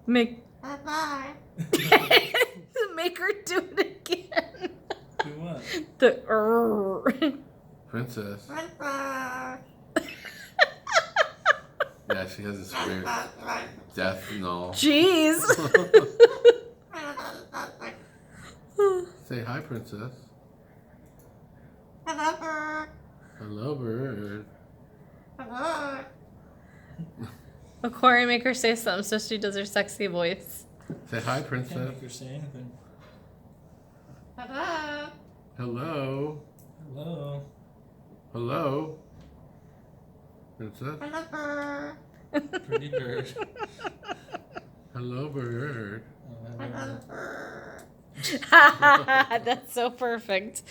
Make Bye-bye. make her do it again. Do what? The Princess. Bye-bye. Yeah, she has this weird death null. Jeez. Say hi, princess. Hello, bird. Hello, bird. Hello. Corey, make her say something so she does her sexy voice. Say hi, Can't princess. make her say anything. Hello. Hello. Hello. Hello. Princess. Hello, bird. Pretty bird. Hello, bird. Hello, bird. That's so perfect.